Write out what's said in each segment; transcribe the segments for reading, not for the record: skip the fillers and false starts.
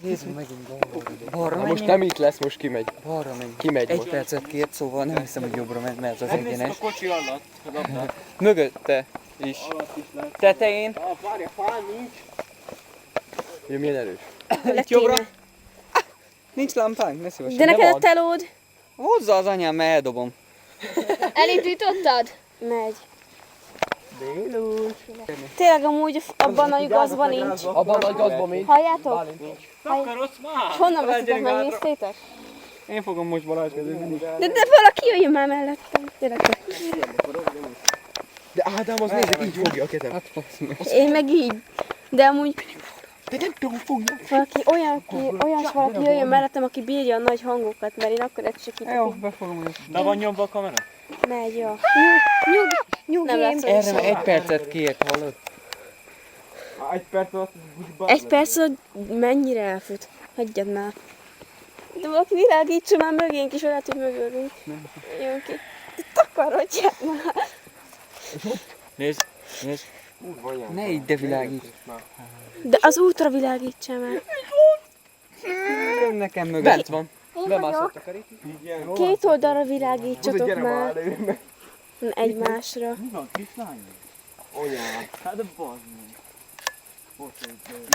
Nézzük megint balra. Most nem itt lesz, most kimegy. Balra menj. Kimegy Egy most. percet kért, szóval nem hiszem, hogy jobbra ment, mert az Megnézzük egyenes. a kocsi alatt, a labdát. Mögötte is. Alatt is lehet. Tetején. Várja, fán nincs. Ugye milyen erős? Itt jobbra. Nincs lámpánk, ne szívesen. De neked a van. telód? Hozzá az anyám, mert eldobom. Elindítottad? Megy. Tényleg amúgy abban a gazban nincs. Abban a nagy gazban még. Halljátok? Takarodsz már! És honnan veszitek, megnéztétek? Én fogom most Balázs kezdeni. De valaki jöjjön már mellettem. Tényleg. De Ádám az nézd, így fogja a kezem. Hát fasz meg. Én meg így. De amúgy De nem tudom fogja. valaki jöjjön mellettem, aki bírja a nagy hangokat, mert én akkor egy sikítok. Jó, befogom hogy. De van nyomva a kamera? Megy, jó. Nyugi. Nem lesz Erre már egy percet kért, hallod? Egy perc alatt Egy perc alatt mennyire elfut? Hagyjad már. De valaki világítsa már mögénk is, olyan, hogy mögülünk. Jön ki. De takarodjál már. Nézd. Ne így, de világít. De az útra világítsa már. Jön nekem mögött. Bent van. Bemászott a Két oldalra világítsatok már. Egymásra. Mi van, kislány? Anyám. Hát de bazd meg.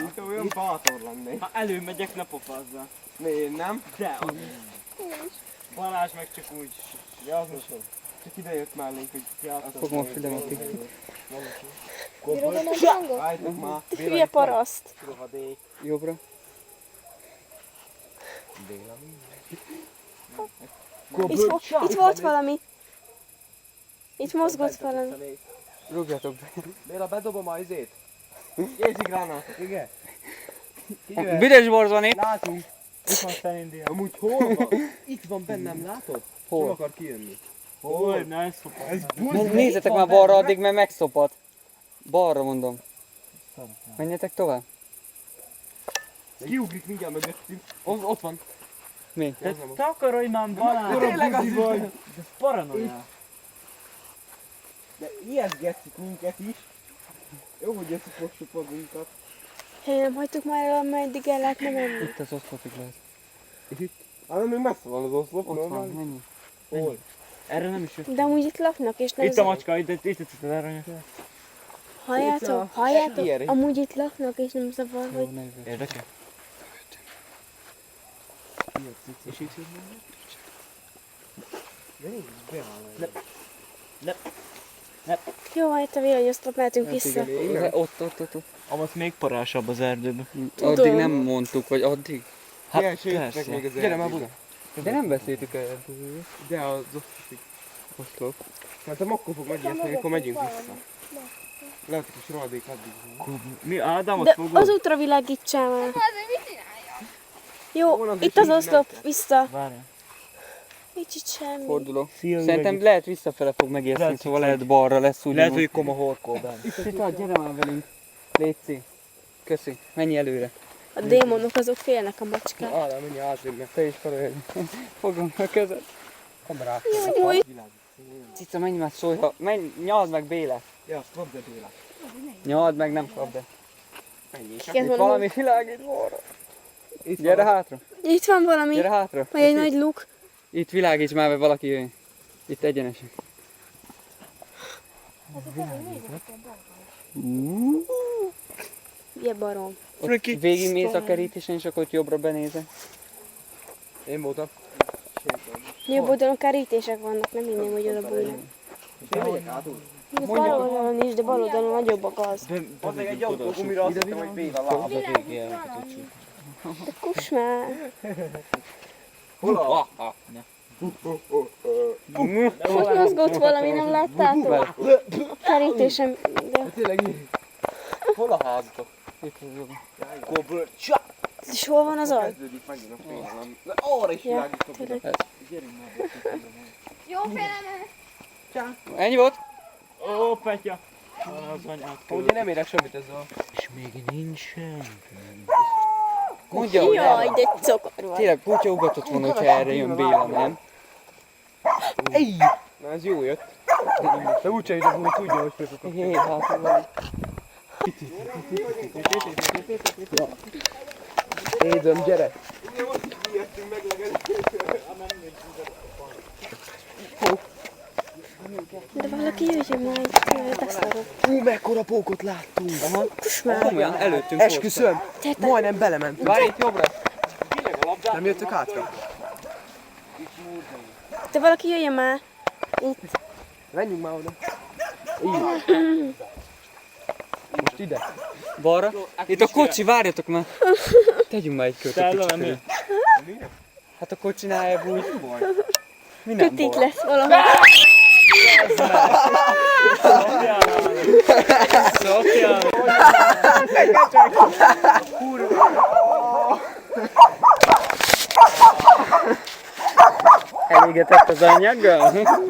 Mint olyan bátor lennék. Ha előmegyek, ne pofázzál. Miért nem? De az. Balázs meg csak úgy. Ja, az most van. Csak ide jött mellénk, hogy játszom. Fogom a fülemet. Álljuk már. Hülye paraszt. Rohadék. Jobbra. Itt volt valami. Itt mozgott valami. Rúgjatok be. Béla, bedobom a izét. Kézi gránátot, igen? Büdös borzon itt. Látunk. Itt van Szenindia. Amúgy hol van? Itt van bennem, látod? Hol? Nem akar kijönni. Hol? Ne szopad. Ez Nézzetek már balra addig, mert megszopad. Balra mondom. Menjetek tovább. Kiugrik mindjárt mögöttünk. Ott van. Mi? De takarodj már, Balázs. Tényleg az vagy. Ez paranoia. De ijesztgetszik minket is. Jó, hogy összefossuk magunkat. Hé, nem hagytuk már el, ameddig el lehetne menni. Itt az oszlopig lehet. Hát még messze van az oszlop, Ott van, normális. menjünk. Hol? Erre nem is jött. De amúgy itt laknak, és nem... Itt a macska, itt az aranyos. Halljátok? Ilyen. Amúgy itt laknak, és nem szabad, hogy... Jó, ne üvölt. Érdekel? Jó, hát a villanyoszlop, mehetünk vissza. Ott. Amaz még parásabb az erdőben. Addig nem mondtuk, hogy addig. Hát Ilyen sőt, persze. meg még az Gyere már, erdőben. Buda. De nem beszéltük el. De az Oszlop. szerintem akkor fog megijedni, amikor megyünk vissza. Lehet, hogy kis rohadék addig. Mi Ádámot De fogod? az útra világítsál már. Jó, itt az oszlop, vissza. Várjál. Nincs itt semmi. Fordulok. Szia, Szerintem lehet visszafele fog megérzni, Lehet, szóval lehet balra lesz úgy. Lehet, hogy koma horkóban. Gyere már velünk. Léci. Köszi. Menj előre. A démonok azok félnek a macskát. Ádám, menj átrébb, mert Te is felelj. Fogom a kezed. kamerák. Jó, Cica, menj már, szólj, ha... Menj, nyald meg Béla. Ja, kapd el Béla. Nyald meg, nem kapd el. Ennyi. kiket Itt mondom. valami világít balra. Itt Gyere hátra. Itt van valami. Gyere hátra. Vagy egy nagy luk. Itt világíts már, vagy valaki jöjjön. Itt egyenesen. Ilyen barom. Ott végigmész a kerítésen, és akkor ott jobbra benézel. Én voltam. Jobb oldalon kerítések vannak, nem hinném, hogy oda bújnak. Én megyek hátul. De bal oldalon is, de bal oldalon nagyobb a gaz. Az egy autógumira azt hittem, hogy Béla láb. De kuss már. Hol a? Ott mozgott valami, nem láttátok? A kerítésem, de... Tényleg így. Hol a házatok? Itt az jobb. Kóbor. Csá! És hol van az alj? Kezdődik megint a félelem. De arra is Ja, világítok. tényleg. Ennyi volt? Ó, Petya! Az anyát Ugye nem érek semmit ezzel. És még nincsen. Mondja, hogy Jaj, de cokor vagy. tényleg kutya ugatott volna, hogyha erre jön Béla, nem? Na ez jó jött. De úgyse jött, hogy tudja, hogy főzök. Hé, hát van. Édem, gyere! De valaki jöjjön már itt, beszarok. Mekkora pókot láttunk! Aha. Kus már. Komolyan előttünk Esküszöm! Majdnem belementünk. Várj itt jobbra. Nem jöttök hátra? De valaki jöjjön már. Itt. Menjünk már oda. Így. Most ide. Balra. Itt a kocsi, várjatok már. Tegyünk már egy kört a kocsi körül. Hát a kocsinál úgy. Mi nem Kötik baj. lesz valami. Szokjál! Elégetett az anyaggal?